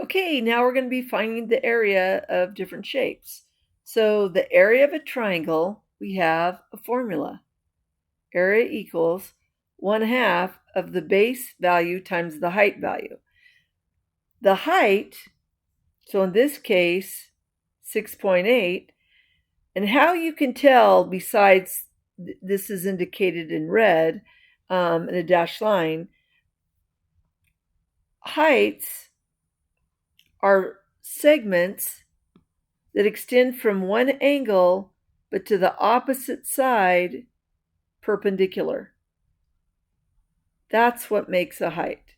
Okay, now we're going to be finding the area of different shapes. So the area of a triangle, we have a formula. Area equals 1/2 of the base value times the height value. The height, so in this case, 6.8, and how you can tell, besides this is indicated in red in a dashed line, heights are segments that extend from one angle but to the opposite side perpendicular. That's what makes a height.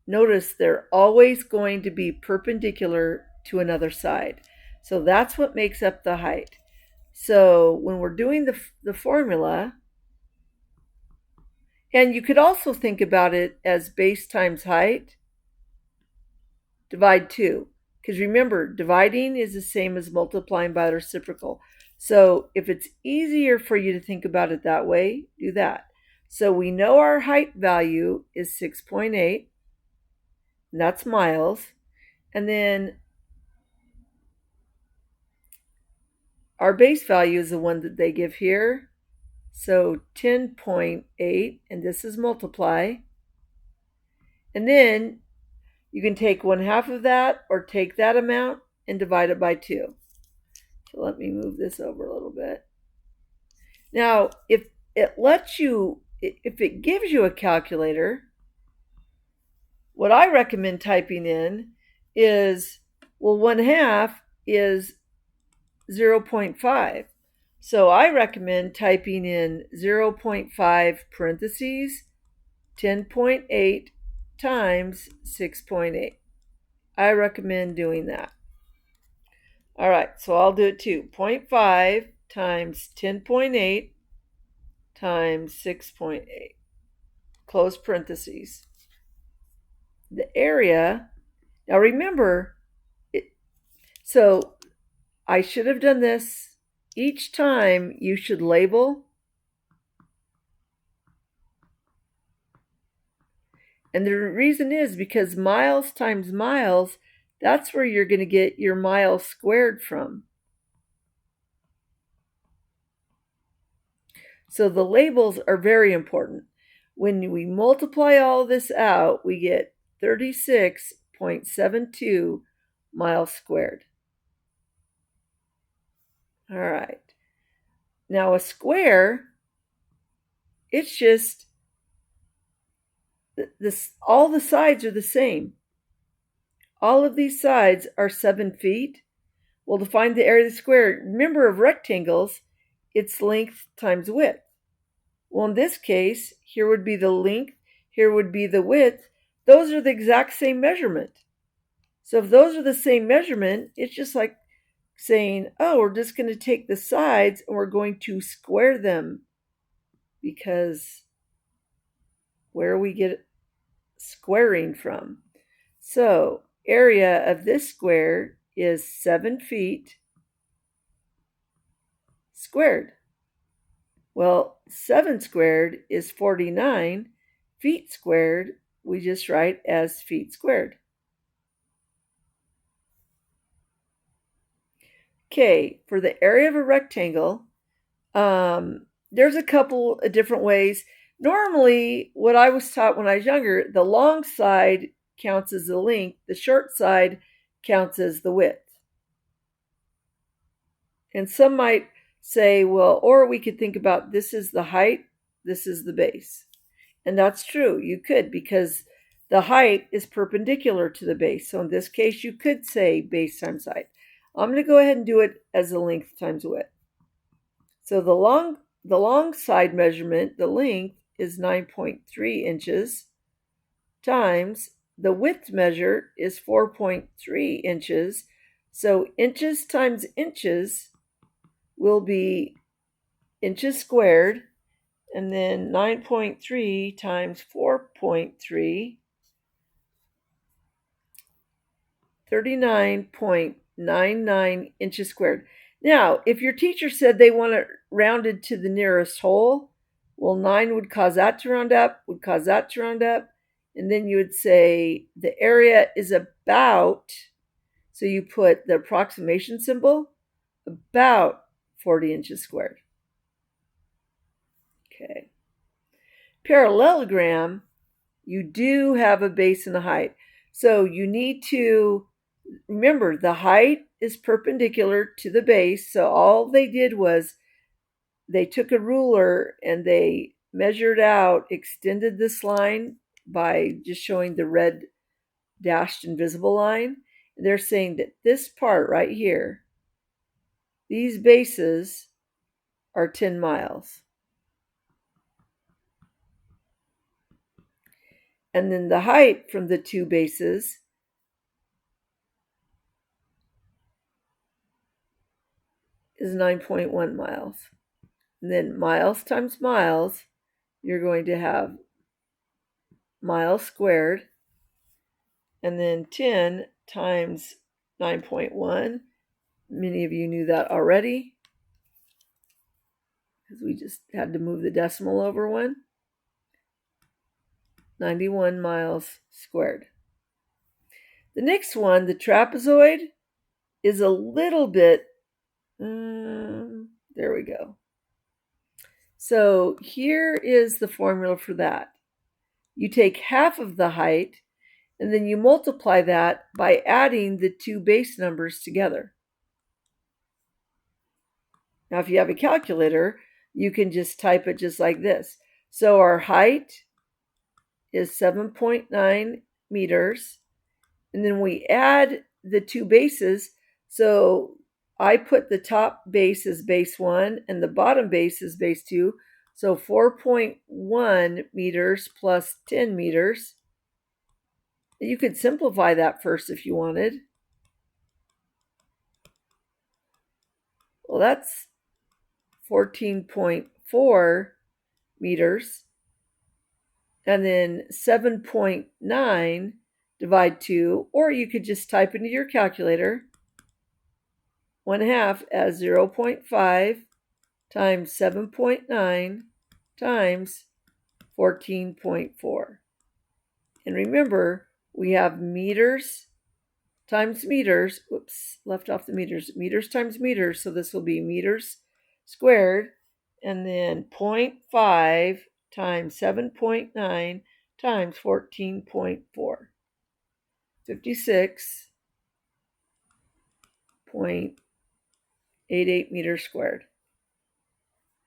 Notice they're always going to be perpendicular to another side. So that's what makes up the height. So when we're doing the formula, and you could also think about it as base times height, divide 2. Because remember, dividing is the same as multiplying by the reciprocal. So if it's easier for you to think about it that way, do that. So we know our height value is 6.8, and that's miles. And then our base value is the one that they give here. So 10.8, and this is multiply. And then you can take 1/2 of that or take that amount and divide it by 2. So let me move this over a little bit. Now, if it gives you a calculator, what I recommend typing in is, well, 1/2 is 0.5. So I recommend typing in 0.5 parentheses 10.8 times 6.8. I recommend doing that. All right, so I'll do it too. 0.5 times 10.8 times 6.8. Close parentheses. The area, now remember, so I should have done this. Each time you should label. And the reason is because miles times miles, that's where you're going to get your miles squared from. So the labels are very important. When we multiply all this out, we get 36.72 miles squared. All right. Now a square, it's just all the sides are the same. All of these sides are 7 feet. Well, to find the area of the square, remember of rectangles, it's length times width. Well, in this case, here would be the length, here would be the width. Those are the exact same measurement. So if those are the same measurement, it's just like saying, oh, we're just going to take the sides and we're going to square them, because where we get squaring from. So area of this square is 7 feet squared. Well, 7 squared is 49. Feet squared, we just write as feet squared. Okay, for the area of a rectangle, there's a couple of different ways. Normally, what I was taught when I was younger, the long side counts as the length, the short side counts as the width. And some might say, well, or we could think about this is the height, this is the base. And that's true, you could, because the height is perpendicular to the base. So in this case, you could say base times height. I'm going to go ahead and do it as the length times width. So the long side measurement, the length, is 9.3 inches times the width measure is 4.3 inches. So inches times inches will be inches squared, and then 9.3 times 4.3, 39.99 inches squared. Now, if your teacher said they want it rounded to the nearest whole, well, 9 would cause that to round up, would cause that to round up, And then you would say the area is about, so you put the approximation symbol, about 40 inches squared. Okay. Parallelogram, you do have a base and a height. So you need to remember the height is perpendicular to the base. So all they did was they took a ruler and they measured out, extended this line by just showing the red dashed invisible line. They're saying that this part right here, these bases are 10 miles. And then the height from the two bases is 9.1 miles. And then miles times miles, you're going to have miles squared. And then 10 times 9.1. Many of you knew that already because we just had to move the decimal over one. 91 miles squared. The next one, the trapezoid, is a little bit, there we go. So here is the formula for that. You take half of the height and then you multiply that by adding the two base numbers together. Now, if you have a calculator, you can just type it just like this. So our height is 7.9 meters. And then we add the two bases. So I put the top base as base 1 and the bottom base as base 2. So 4.1 meters plus 10 meters. You could simplify that first if you wanted. Well, that's 14.4 meters. And then 7.9 divide 2, or you could just type into your calculator 1/2 as 0.5 times 7.9 times 14.4. And remember, we have meters times meters. Whoops, left off the meters. Meters times meters, so this will be meters squared. And then 0.5 times 7.9 times 14.4. 56.88 meters squared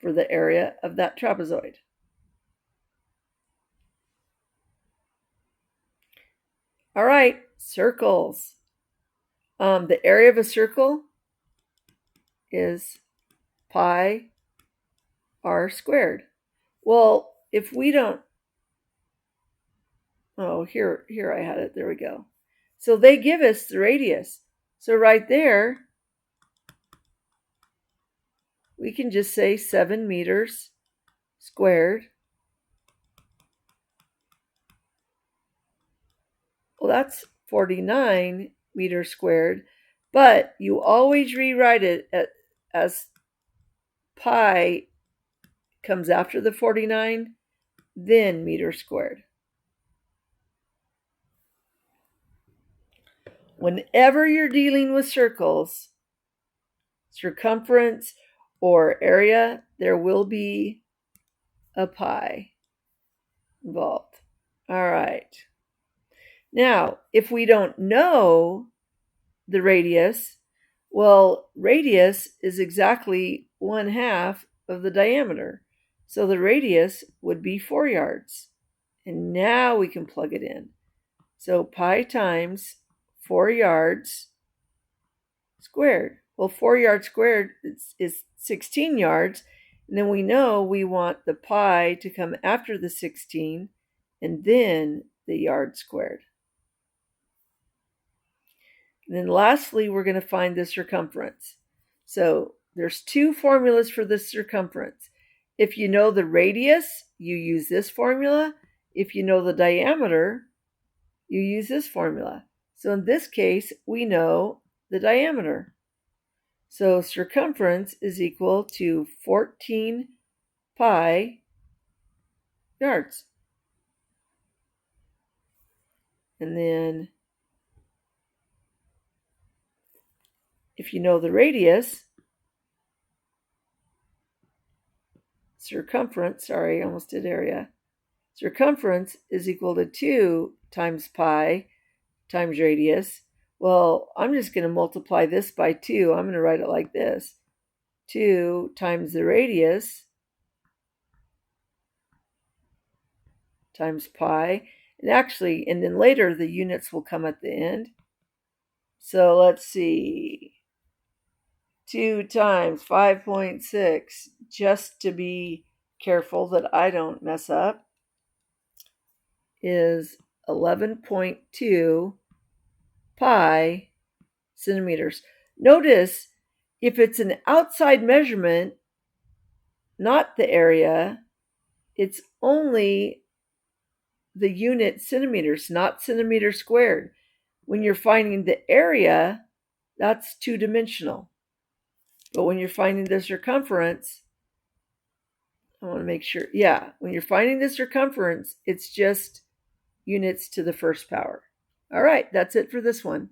for the area of that trapezoid. All right, circles. The area of a circle is pi r squared. Well, if we don't, here I had it, there we go. So they give us the radius. So right there, we can just say 7 meters squared. Well, that's 49 meters squared, but you always rewrite it as pi comes after the 49, then meters squared. Whenever you're dealing with circles, circumference or area, there will be a pi involved. All right. Now, if we don't know the radius, well, radius is exactly 1/2 of the diameter. So the radius would be 4 yards. And now we can plug it in. So pi times 4 yards squared. Well, 4 yards squared is 16 yards. And then we know we want the pi to come after the 16 and then the yard squared. And then lastly, we're going to find the circumference. So there's two formulas for the circumference. If you know the radius, you use this formula. If you know the diameter, you use this formula. So in this case, we know the diameter. So circumference is equal to 14 pi yards. And then if you know the radius, circumference, sorry, I almost did area. Circumference is equal to 2 times pi times radius. Well, I'm just going to multiply this by 2. I'm going to write it like this. 2 times the radius times pi. And then later the units will come at the end. So let's see. 2 times 5.6, just to be careful that I don't mess up, is 11.2 pi centimeters. Notice if it's an outside measurement, not the area, it's only the unit centimeters, not centimeters squared. When you're finding the area, that's two-dimensional. But when you're finding the circumference, I want to make sure, yeah, when you're finding the circumference, it's just units to the first power. All right, that's it for this one.